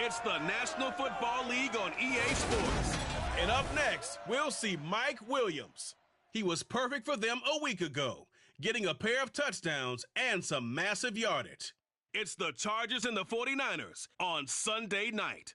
It's the National Football League on EA Sports. And up next, we'll see Mike Williams. He was perfect for them a week ago, getting a pair of touchdowns and some massive yardage. It's the Chargers and the 49ers on Sunday night.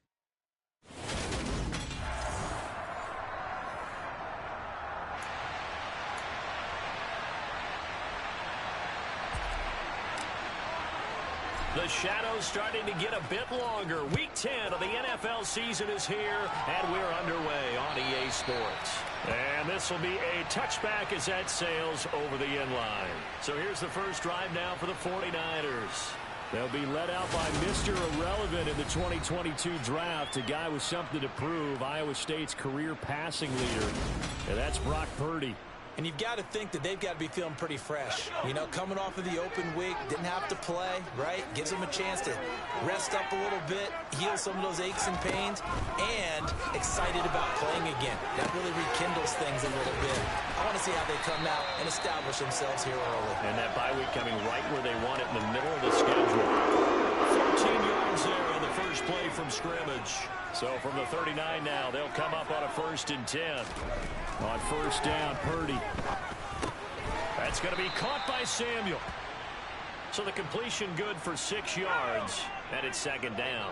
The shadow's starting to get a bit longer. Week 10 of the NFL season is here, and we're underway on EA Sports. And this will be a touchback as that sails over the end line. So here's the first drive now for the 49ers. They'll be led out by Mr. Irrelevant in the 2022 draft, a guy with something to prove, Iowa State's career passing leader. And that's Brock Purdy. And you've got to think that they've got to be feeling pretty fresh. You know, coming off of the open week, didn't have to play, right? Gives them a chance to rest up a little bit, heal some of those aches and pains, and excited about playing again. That really rekindles things a little bit. I want to see how they come out and establish themselves here early. And that bye week coming right where they want it in the middle of the schedule. 14 yards there on the first play from scrimmage. So from the 39 now, they'll come up on a 1st and 10. On first down, Purdy. That's going to be caught by Samuel. So the completion good for 6 yards, and it's 2nd down.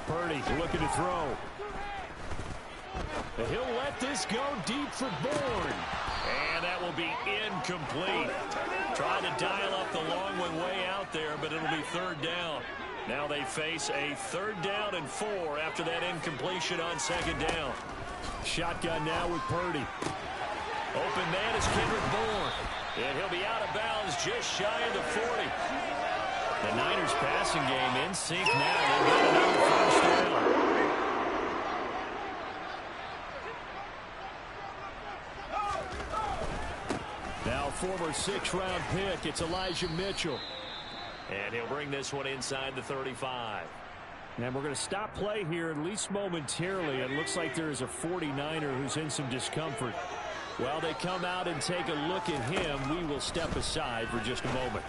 Purdy looking to throw. And he'll let this go deep for Bourne. And that will be incomplete. Trying to dial up the long one way out there, but it'll be 3rd down. Now they face a 3rd down and 4 after that incompletion on 2nd down. Shotgun now with Purdy. Open man is Kendrick Bourne. And he'll be out of bounds just shy of the 40. The Niners passing game in sync now. They've got another 1st down. Now former 6th-round pick, it's Elijah Mitchell. And he'll bring this one inside the 35. And we're going to stop play here, at least momentarily. It looks like there is a 49er who's in some discomfort. While they come out and take a look at him, we will step aside for just a moment.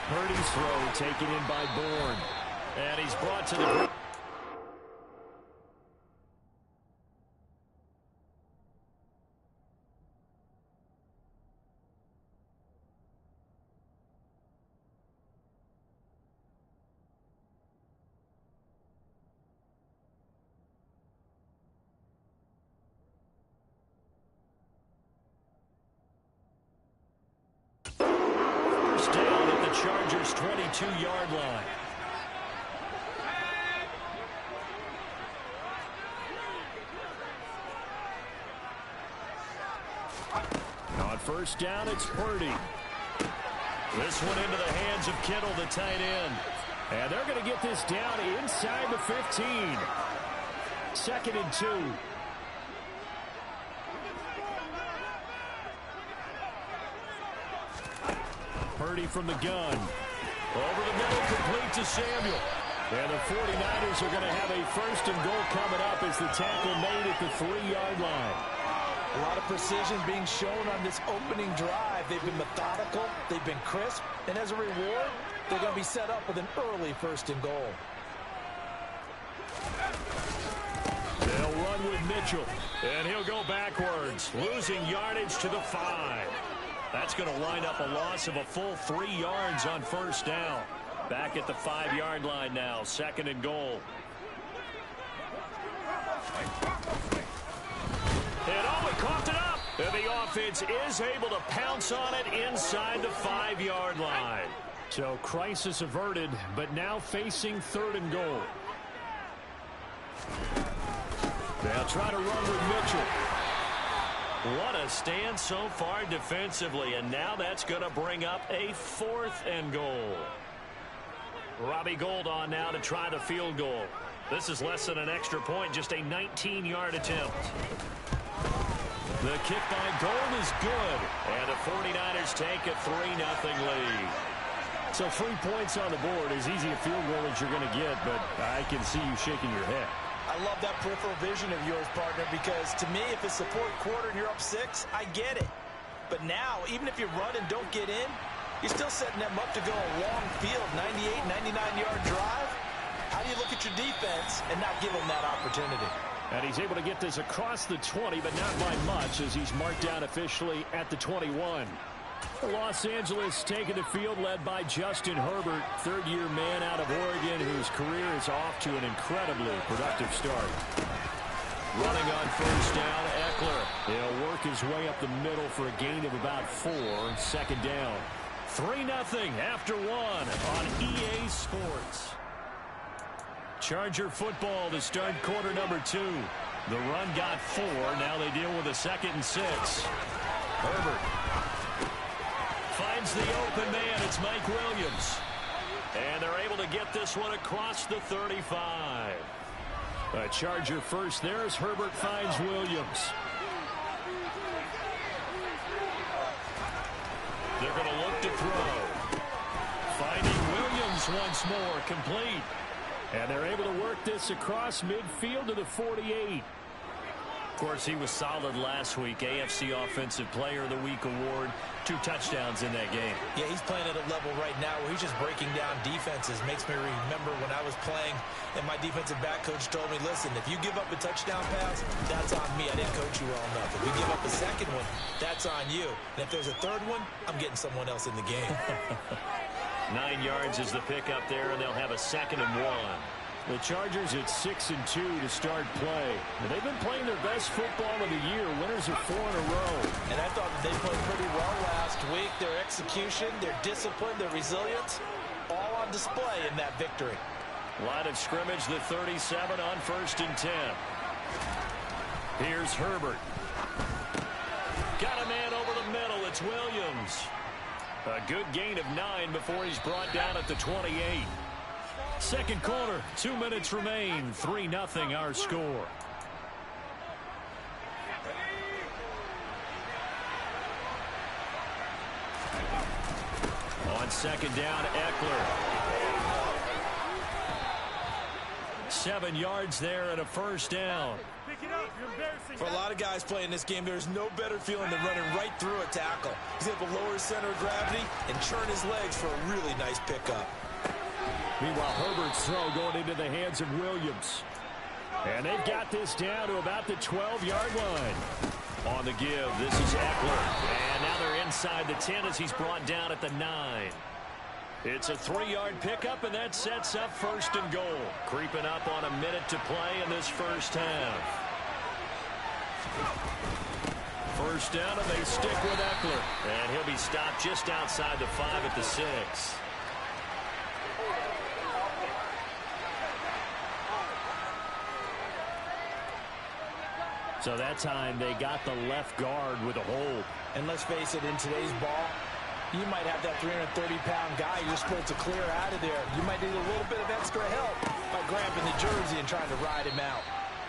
Purdy's throw taken in by Bourne. And he's brought to the... Chargers 22-yard line. On 1st down, it's Purdy. This one into the hands of Kittle, the tight end. And they're going to get this down inside the 15. 2nd and 2. Purdy from the gun. Over the middle, complete to Samuel. And the 49ers are going to have a 1st and goal coming up as the tackle made at the 3-yard line. A lot of precision being shown on this opening drive. They've been methodical, they've been crisp, and as a reward, they're going to be set up with an early 1st and goal. They'll run with Mitchell, and he'll go backwards, losing yardage to the 5. That's going to wind up a loss of a full 3 yards on 1st down. Back at the 5-yard line now, 2nd and goal. And oh, it coughed it up. And the offense is able to pounce on it inside the 5-yard line. So crisis averted, but now facing 3rd and goal. They'll try to run with Mitchell. What a stand so far defensively, and now that's going to bring up a 4th and goal. Robbie Gould on now to try the field goal. This is less than an extra point, just a 19-yard attempt. The kick by Gould is good, and the 49ers take a 3-0 lead. So 3 points on the board, as easy a field goal as you're going to get, but I can see you shaking your head. I love that peripheral vision of yours, partner, because to me, if it's the 4th quarter and you're up 6, I get it. But now, even if you run and don't get in, You're still setting them up to go a long field, 98, 99-yard drive. How do you look at your defense and not give them that opportunity? And he's able to get this across the 20, but not by much, as he's marked down officially at the 21. The Los Angeles taking the field, led by Justin Herbert, third-year man out of Oregon, whose career is off to an incredibly productive start. Running on first down, Eckler. He'll work his way up the middle for a gain of about 4. Second down. 3-0 after 1 on EA Sports. Charger football to start quarter number 2. The run got 4. Now they deal with a 2nd and 6. Herbert finds the open man. It's Mike Williams. And they're able to get this one across the 35. A Charger first there as Herbert finds Williams. They're going to look to throw. Finding Williams once more, complete. And they're able to work this across midfield to the 48. Of course, he was solid last week. AFC Offensive Player of the Week award. 2 touchdowns in that game. Yeah, he's playing at a level right now where he's just breaking down defenses. Makes me remember when I was playing and my defensive back coach told me, listen, if you give up a touchdown pass, that's on me. I didn't coach you well enough. If you give up a second one, that's on you. And if there's a third one, I'm getting someone else in the game. 9 yards is the pickup there, and they'll have a 2nd and 1. The Chargers at 6-2 to start play. And they've been playing their best football of the year. Winners of 4 in a row. And I thought that they played pretty well last week. Their execution, their discipline, their resilience, all on display in that victory. Line of scrimmage, the 37 on 1st and 10. Here's Herbert. Got a man over the middle. It's Williams. A good gain of 9 before he's brought down at the 28. Second quarter, 2 minutes remain. 3-0 our score. On second down, Eckler. 7 yards there and a first down. For a lot of guys playing this game, there's no better feeling than running right through a tackle. He's able to lower his center of gravity and churn his legs for a really nice pickup. Meanwhile, Herbert's throw going into the hands of Williams. And they've got this down to about the 12-yard line. On the give, this is Eckler. And now they're inside the 10 as he's brought down at the 9. It's a 3-yard pickup, and that sets up 1st and goal. Creeping up on a minute to play in this first half. First down, and they stick with Eckler. And he'll be stopped just outside the 5 at the 6. So that time they got the left guard with a hold. And let's face it, in today's ball, you might have that 330-pound guy you're supposed to clear out of there. You might need a little bit of extra help by grabbing the jersey and trying to ride him out.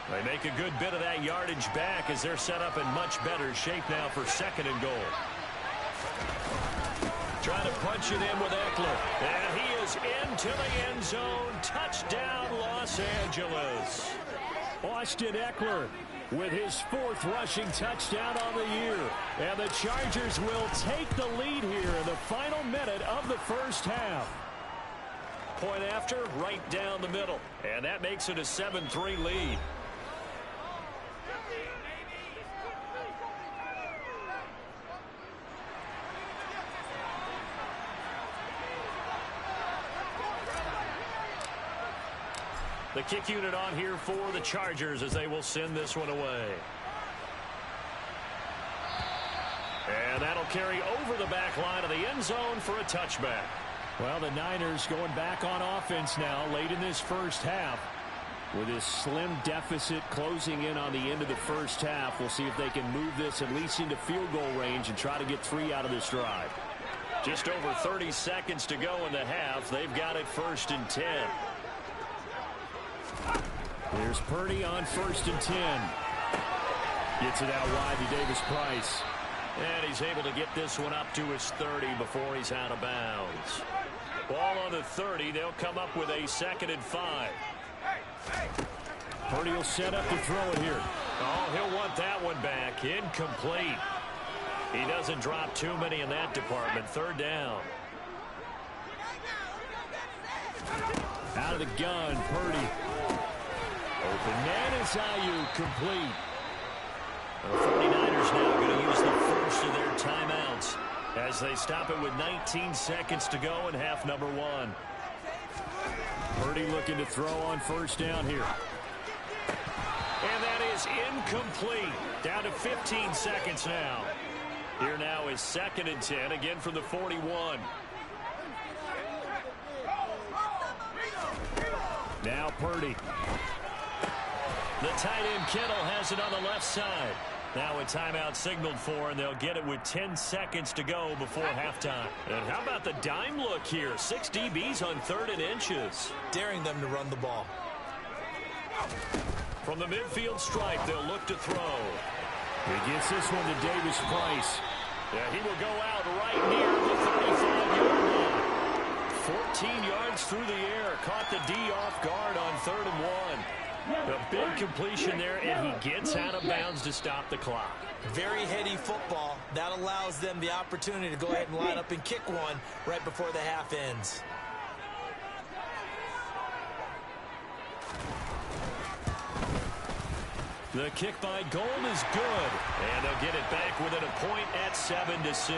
They make a good bit of that yardage back as they're set up in much better shape now for 2nd and goal. Trying to punch it in with Eckler. And he is into the end zone. Touchdown, Los Angeles. Austin Eckler with his 4th rushing touchdown on the year. And the Chargers will take the lead here in the final minute of the first half. Point after, right down the middle. And that makes it a 7-3 lead. The kick unit on here for the Chargers as they will send this one away. And that'll carry over the back line of the end zone for a touchback. Well, the Niners going back on offense now late in this first half. With this slim deficit closing in on the end of the first half, we'll see if they can move this at least into field goal range and try to get 3 out of this drive. Just over 30 seconds to go in the half. They've got it 1st and 10. Here's Purdy on 1st and 10. Gets it out wide to Davis Price. And he's able to get this one up to his 30 before he's out of bounds. Ball on the 30. They'll come up with a 2nd and 5. Purdy will set up to throw it here. Oh, he'll want that one back. Incomplete. He doesn't drop too many in that department. 3rd down. Out of the gun, Purdy. Open man is Ayuk, complete. The 49ers now going to use the first of their timeouts as they stop it with 19 seconds to go in half number 1. Purdy looking to throw on first down here. And that is incomplete. Down to 15 seconds now. Here now is 2nd and 10, again from the 41. Now Purdy. The tight end Kittle has it on the left side. Now a timeout signaled for, and they'll get it with 10 seconds to go before halftime. And how about the dime look here? 6 DBs on 3rd and inches. Daring them to run the ball. From the midfield stripe, they'll look to throw. He gets this one to Davis Price. Yeah, he will go out right near the 35-yard line. 14 yards through the air. Caught the D off guard on 3rd and 1. A big completion there, and he gets out of bounds to stop the clock. Very heady football. That allows them the opportunity to go ahead and line up and kick one right before the half ends. The kick by Gold is good, and they'll get it back within a point at 7-6.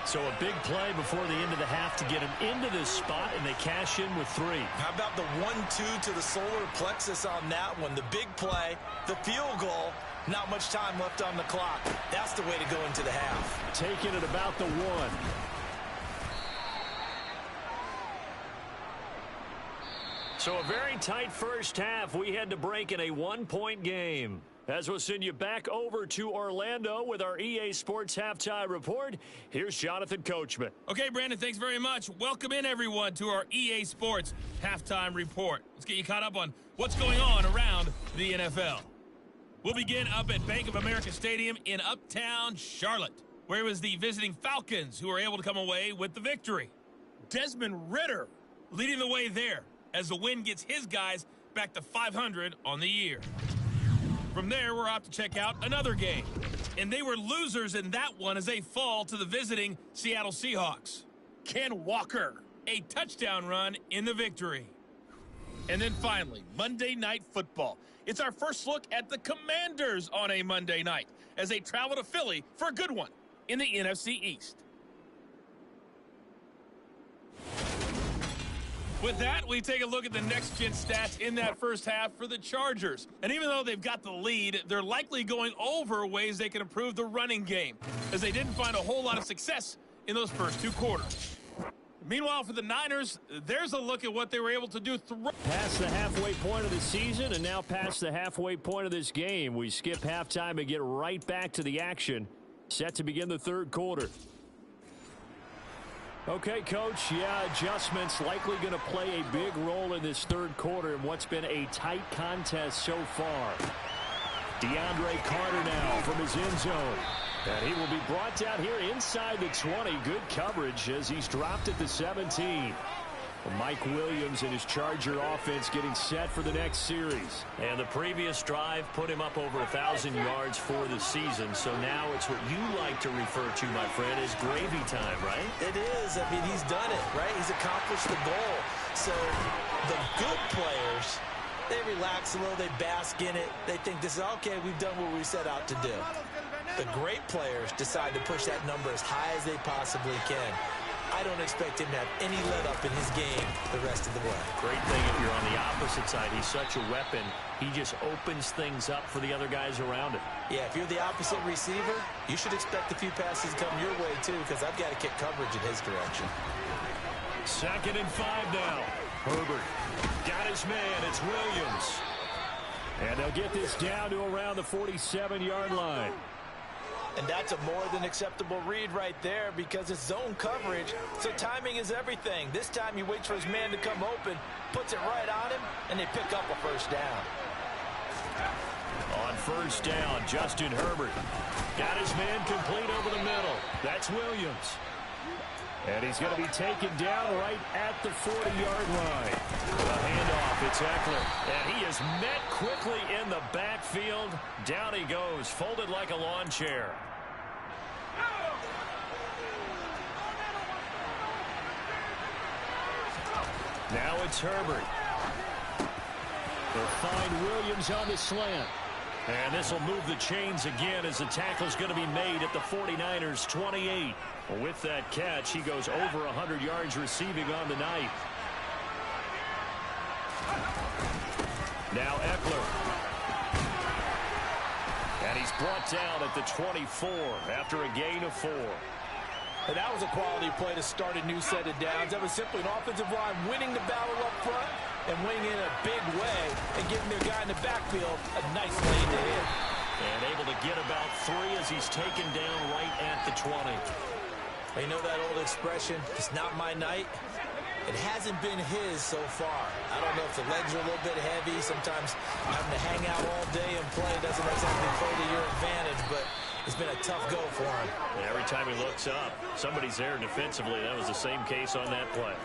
So a big play before the end of the half to get them into this spot, and they cash in with 3. How about the 1-2 to the solar plexus on that one? The big play, the field goal, not much time left on the clock. That's the way to go into the half. Taking it about the 1. So a very tight first half. We had to break in a 1-point game. As we'll send you back over to Orlando with our EA Sports Halftime Report, here's Jonathan Coachman. Okay, Brandon, thanks very much. Welcome in, everyone, to our EA Sports Halftime Report. Let's get you caught up on what's going on around the NFL. We'll begin up at Bank of America Stadium in Uptown Charlotte, where it was the visiting Falcons who were able to come away with the victory. Desmond Ridder leading the way there as the win gets his guys back to 500 on the year. From there, we're off to check out another game. And they were losers in that one as they fall to the visiting Seattle Seahawks. Ken Walker, a touchdown run in the victory. And then finally, Monday Night Football. It's our first look at the Commanders on a Monday night as they travel to Philly for a good one in the NFC East. With that, we take a look at the next-gen stats in that first half for the Chargers. And even though they've got the lead, they're likely going over ways they can improve the running game, as they didn't find a whole lot of success in those first 2 quarters. Meanwhile, for the Niners, there's a look at what they were able to do past the halfway point of the season and now past the halfway point of this game. We skip halftime and get right back to the action. Set to begin the 3rd quarter. Okay, Coach, adjustments likely going to play a big role in this 3rd quarter in what's been a tight contest so far. DeAndre Carter now from his end zone. And he will be brought down here inside the 20. Good coverage as he's dropped at the 17. Mike Williams and his Charger offense getting set for the next series. And the previous drive put him up over 1,000 yards for the season. So now it's what you like to refer to, my friend, as gravy time, right? It is. I mean, he's done it, right? He's accomplished the goal. So the good players, they relax a little. They bask in it. They think this is, okay, we've done what we set out to do. The great players decide to push that number as high as they possibly can. I don't expect him to have any let-up in his game the rest of the way. Great thing if you're on the opposite side. He's such a weapon. He just opens things up for the other guys around him. Yeah, if you're the opposite receiver, you should expect a few passes come your way, too, because I've got to kick coverage in his direction. 2nd and 5 now. Herbert got his man. It's Williams. And they'll get this down to around the 47-yard line. And that's a more than acceptable read right there because it's zone coverage, so timing is everything. This time he waits for his man to come open, puts it right on him, and they pick up a first down. On first down, Justin Herbert got his man complete over the middle. That's Williams. And he's going to be taken down right at the 40-yard line. The handoff, it's Eckler. And he is met quickly in the backfield. Down he goes, folded like a lawn chair. Now it's Herbert. They'll find Williams on the slant. And this will move the chains again as the tackle is going to be made at the 49ers 28. With that catch, he goes over 100 yards receiving on the night. Now Eckler. And he's brought down at the 24 after a gain of 4. And that was a quality play to start a new set of downs. That was simply an offensive line winning the battle up front and winning in a big way and giving their guy in the backfield a nice lane to hit. And able to get about 3 as he's taken down right at the 20. You know that old expression, it's not my night? It hasn't been his so far. I don't know if the legs are a little bit heavy. Sometimes having to hang out all day and play doesn't exactly play to your advantage, but it's been a tough go for him. And every time he looks up, somebody's there defensively. That was the same case on that play.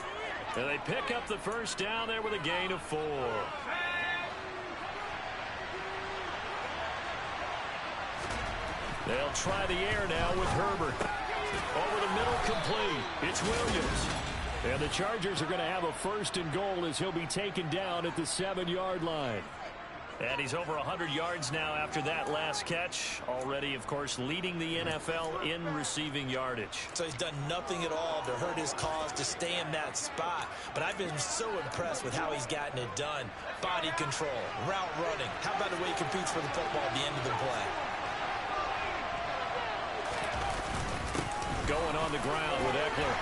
And they pick up the first down there with a gain of 4. They'll try the air now with Herbert. Over the middle, complete. It's Williams. And the Chargers are going to have a 1st and goal as he'll be taken down at the 7-yard line. And he's over 100 yards now after that last catch. Already, of course, leading the NFL in receiving yardage. So he's done nothing at all to hurt his cause to stay in that spot. But I've been so impressed with how he's gotten it done. Body control, route running. How about the way he competes for the football at the end of the play? Going on the ground with Eckler.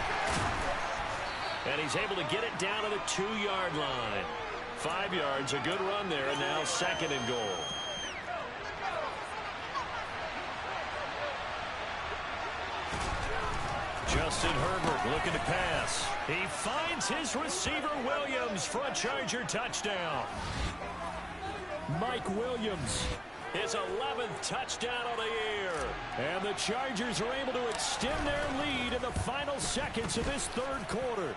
And he's able to get it down to the 2-yard line. 5 yards, a good run there, and now 2nd and goal. Justin Herbert looking to pass. He finds his receiver, Williams, for a Charger touchdown. Mike Williams, his 11th touchdown of the year. And the Chargers are able to extend their lead in the final seconds of this 3rd quarter.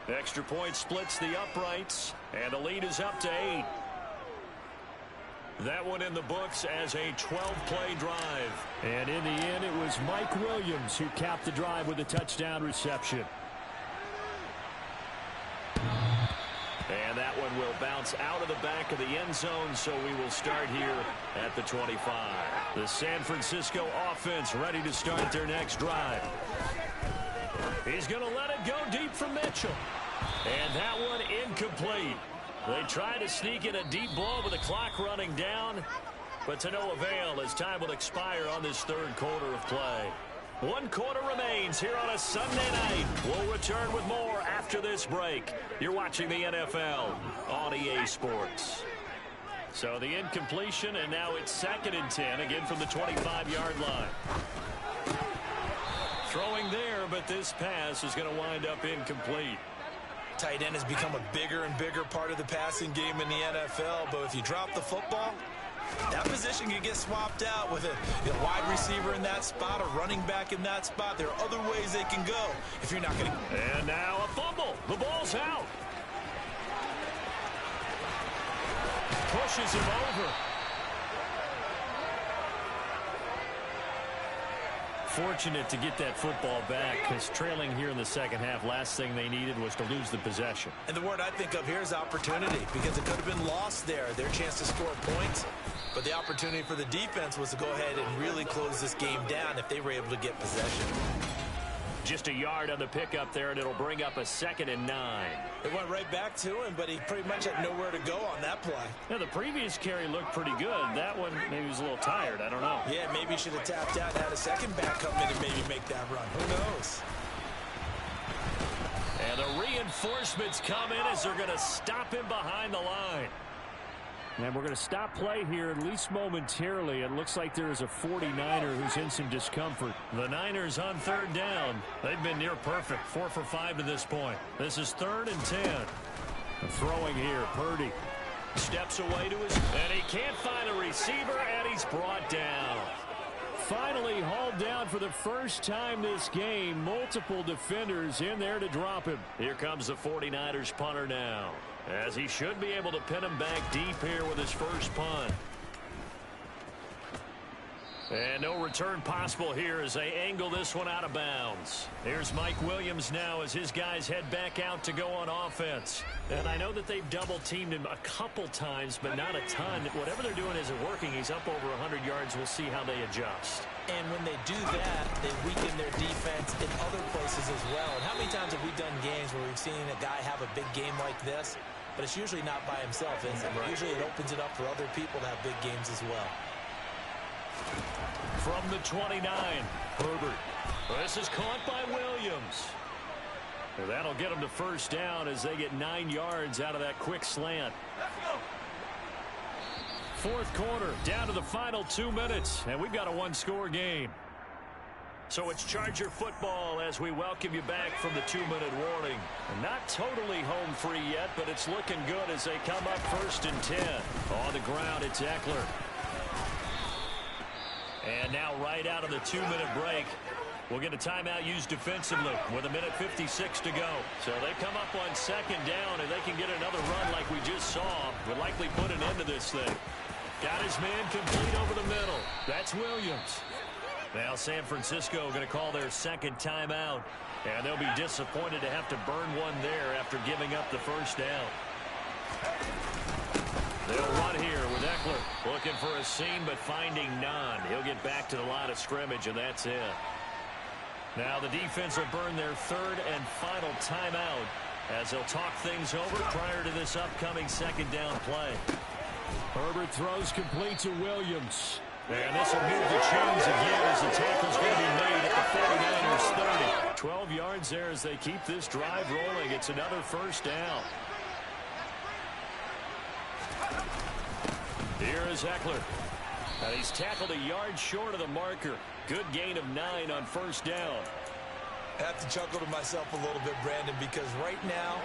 Extra point splits the uprights, and the lead is up to 8. That one in the books as a 12-play drive. And in the end, it was Mike Williams who capped the drive with a touchdown reception. And that one will bounce out of the back of the end zone, so we will start here at the 25. The San Francisco offense ready to start their next drive. He's going to let it go deep from Mitchell. And that one incomplete. They try to sneak in a deep ball with the clock running down, but to no avail as time will expire on this 3rd quarter of play. 1 quarter remains here on a Sunday night. We'll return with more after this break. You're watching the NFL on EA Sports. So the incompletion, and now it's 2nd and 10, again from the 25-yard line. Throwing there, but this pass is going to wind up incomplete. Tight end has become a bigger and bigger part of the passing game in the NFL, but if you drop the football, that position can get swapped out with a wide receiver in that spot, a running back in that spot. There are other ways they can go if you're not going to. And now a fumble. The ball's out. Pushes him over. Fortunate to get that football back, because trailing here in the 2nd half, last thing they needed was to lose the possession. And the word I think of here is opportunity, because it could have been lost there, their chance to score points. But the opportunity for the defense was to go ahead and really close this game down if they were able to get possession. Just a yard on the pickup there, and it'll bring up a 2nd and 9. It went right back to him, but he pretty much had nowhere to go on that play. Now, the previous carry looked pretty good. That one, maybe he was a little tired. I don't know. Yeah, maybe he should have tapped out and had a second back come in and maybe make that run. Who knows? And the reinforcements come in as they're going to stop him behind the line. And we're going to stop play here, at least momentarily. It looks like there is a 49er who's in some discomfort. The Niners on 3rd down. They've been near perfect, 4 for 5 to this point. This is 3rd and 10. Throwing here, Purdy steps away to his, and he can't find a receiver, and he's brought down. Finally hauled down for the first time this game. Multiple defenders in there to drop him. Here comes the 49ers punter now, as he should be able to pin him back deep here with his first punt. And no return possible here as they angle this one out of bounds. Here's Mike Williams now as his guys head back out to go on offense. And I know that they've double-teamed him a couple times, but not a ton. Whatever they're doing isn't working. He's up over 100 yards. We'll see how they adjust. And when they do that, they weaken their defense in other places as well. And how many times have we done games where we've seen a guy have a big game like this, but it's usually not by himself, is it? Right. Usually it opens it up for other people to have big games as well. From the 29, Herbert. This is caught by Williams. And that'll get them to first down as they get 9 yards out of that quick slant. Fourth quarter, down to the final 2 minutes, and we've got a one-score game. So it's Charger football as we welcome you back from the 2-minute warning. Not totally home free yet, but it's looking good as they come up 1st and 10. On the ground, it's Eckler. And now right out of the 2-minute break, we'll get a timeout used defensively with 1:56 to go. So they come up on 2nd down, and they can get another run like we just saw. Would likely put an end to this thing. Got his man complete over the middle. That's Williams. Now San Francisco going to call their 2nd timeout. And they'll be disappointed to have to burn one there after giving up the first down. They'll run here with Eckler. Looking for a seam, but finding none. He'll get back to the line of scrimmage, and that's it. Now the defense will burn their 3rd and final timeout as they'll talk things over prior to this upcoming 2nd down play. Herbert throws complete to Williams. And this will move the chains again as the tackle's going to be made at the 49ers 30. 12 yards there as they keep this drive rolling. It's another first down. Here is Eckler. And he's tackled a yard short of the marker. Good gain of 9 on first down. I have to chuckle to myself a little bit, Brandon, because right now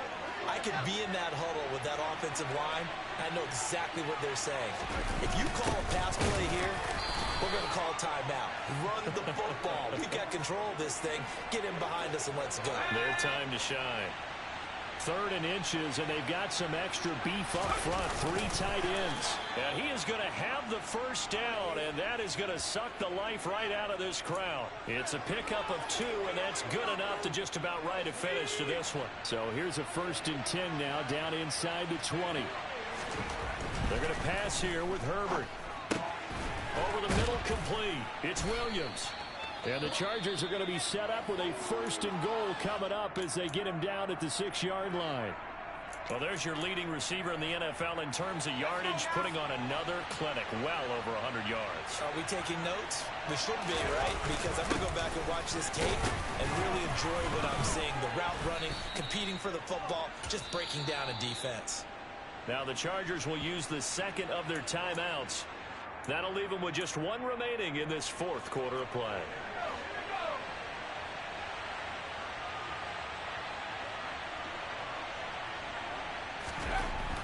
I could be in that huddle with that offensive line. I know exactly what they're saying. If you call a pass play here, we're going to call a timeout. Run the football. We've got control of this thing. Get in behind us and let's go. Their time to shine. 3rd and inches, and they've got some extra beef up front. 3 tight ends. And he is going to have the first down, and that is going to suck the life right out of this crowd. It's a pickup of 2, and that's good enough to just about write a finish to this one. So here's a 1st and 10 now, down inside the 20. They're going to pass here with Herbert. Over the middle, complete. It's Williams. And the Chargers are going to be set up with a 1st and goal coming up as they get him down at the 6-yard line. Well, there's your leading receiver in the NFL in terms of yardage, putting on another clinic, well over 100 yards. Are we taking notes? We should be, right? Because I'm going to go back and watch this tape and really enjoy what I'm seeing. The route running, competing for the football, just breaking down a defense. Now the Chargers will use the 2nd of their timeouts. That'll leave them with just 1 remaining in this 4th quarter of play.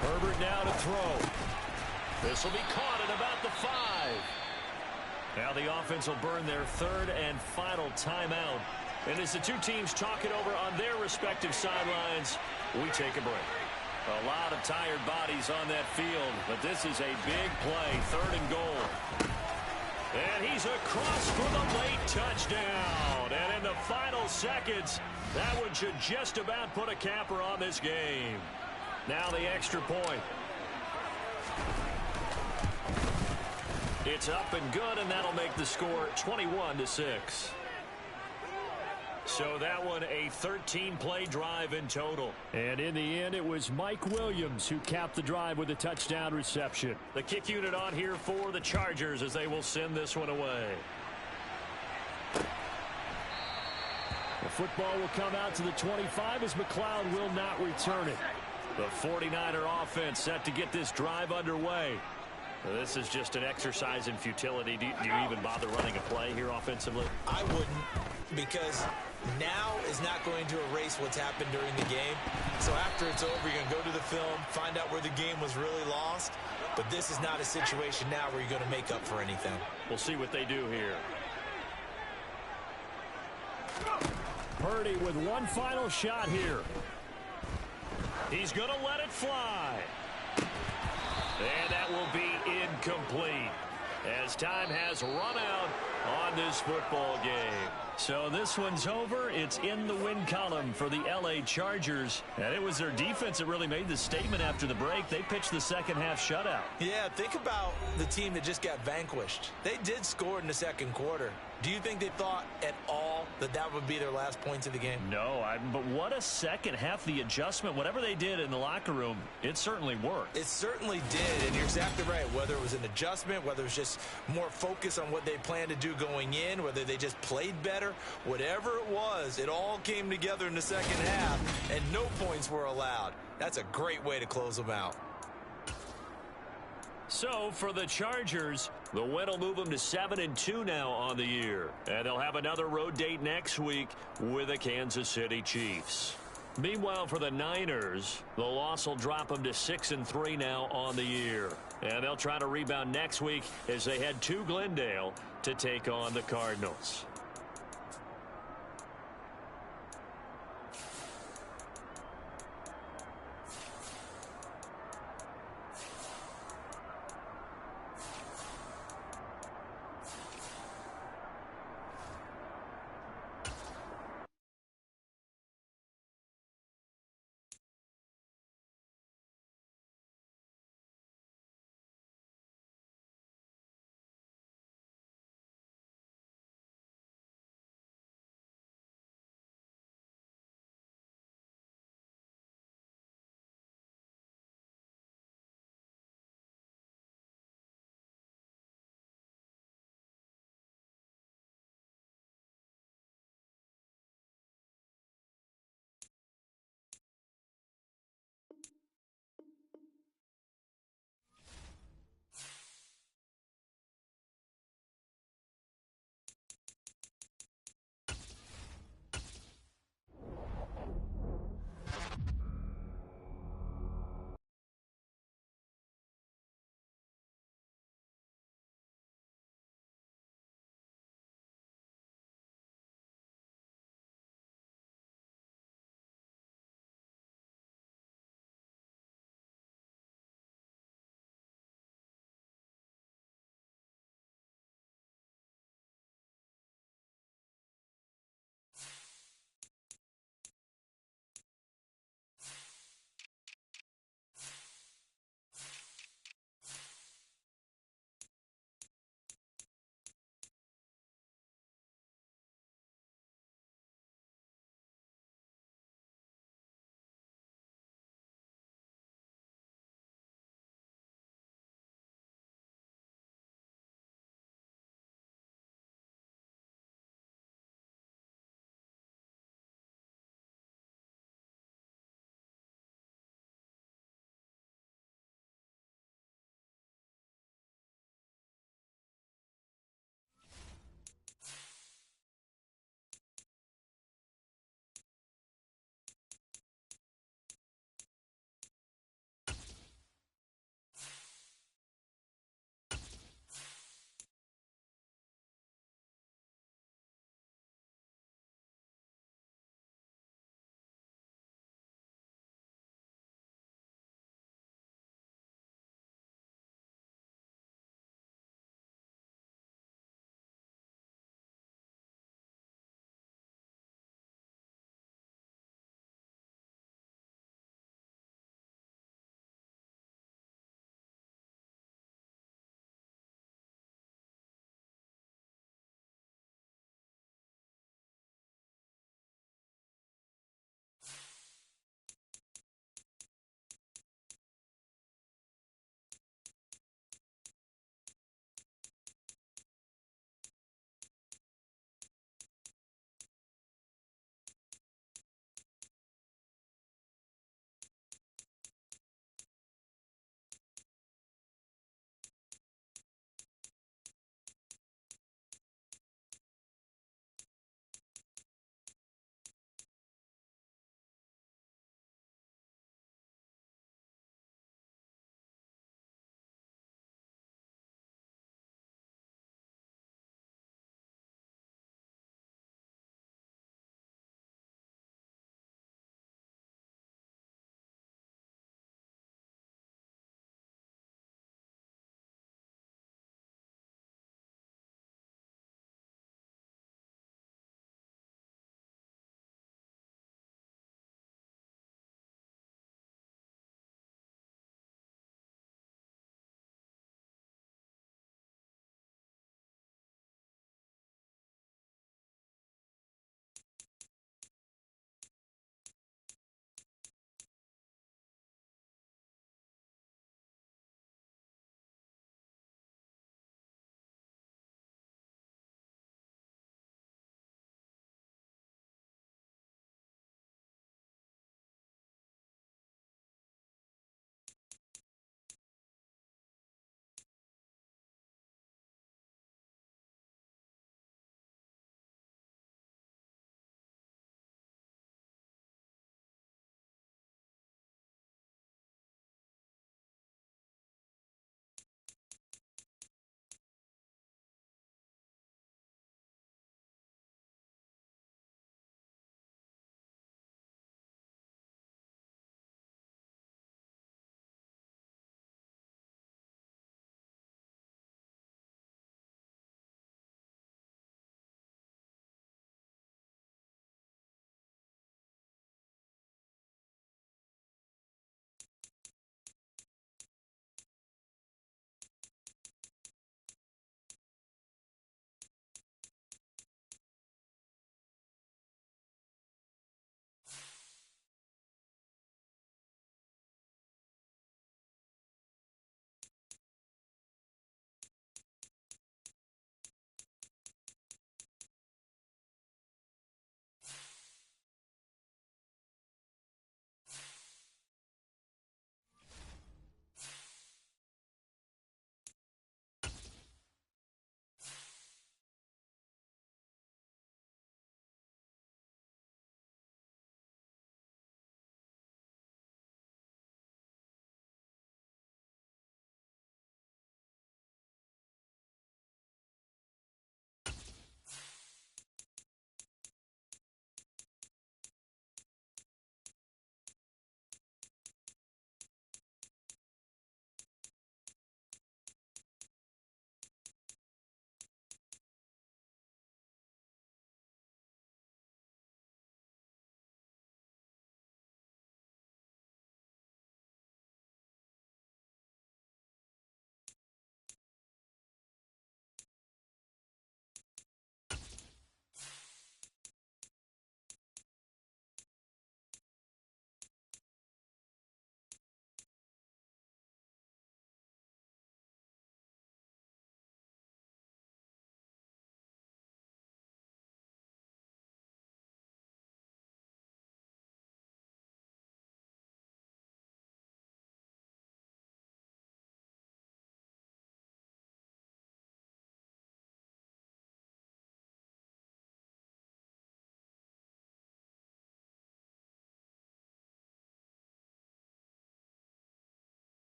Herbert now to throw. This will be caught at about the 5. Now the offense will burn their 3rd and final timeout. And as the two teams talk it over on their respective sidelines, we take a break. A lot of tired bodies on that field, but this is a big play, 3rd and goal. And he's across for the late touchdown. And in the final seconds, that one should just about put a capper on this game. Now the extra point. It's up and good, and that'll make the score 21-6. So that one a 13-play drive in total. And in the end, it was Mike Williams who capped the drive with a touchdown reception. The kick unit on here for the Chargers as they will send this one away. The football will come out to the 25 as McLeod will not return it. The 49er offense set to get this drive underway. This is just an exercise in futility. Do you even bother running a play here offensively? I wouldn't, because now is not going to erase what's happened during the game. So after it's over, you're going to go to the film, find out where the game was really lost. But this is not a situation now where you're going to make up for anything. We'll see what they do here. Purdy with one final shot here. He's going to let it fly. And that will be incomplete. as time has run out on this football game. So this one's over. It's in the win column for the L.A. Chargers. And it was their defense that really made the statement after the break. They pitched the second half shutout. Yeah, think about the team that just got vanquished. They did score in the second quarter. Do you think they thought at all that that would be their last points of the game? No, but what a second half. The adjustment, whatever they did in the locker room, it certainly worked. It certainly did, and you're exactly right. Whether it was an adjustment, whether it was just more focus on what they planned to do going in, whether they just played better, whatever it was, it all came together in the second half, and no points were allowed. That's a great way to close them out. So for the Chargers, the win will move them to 7-2 now on the year. And they'll have another road date next week with the Kansas City Chiefs. Meanwhile, for the Niners, the loss will drop them to 6-3 now on the year. And they'll try to rebound next week as they head to Glendale to take on the Cardinals.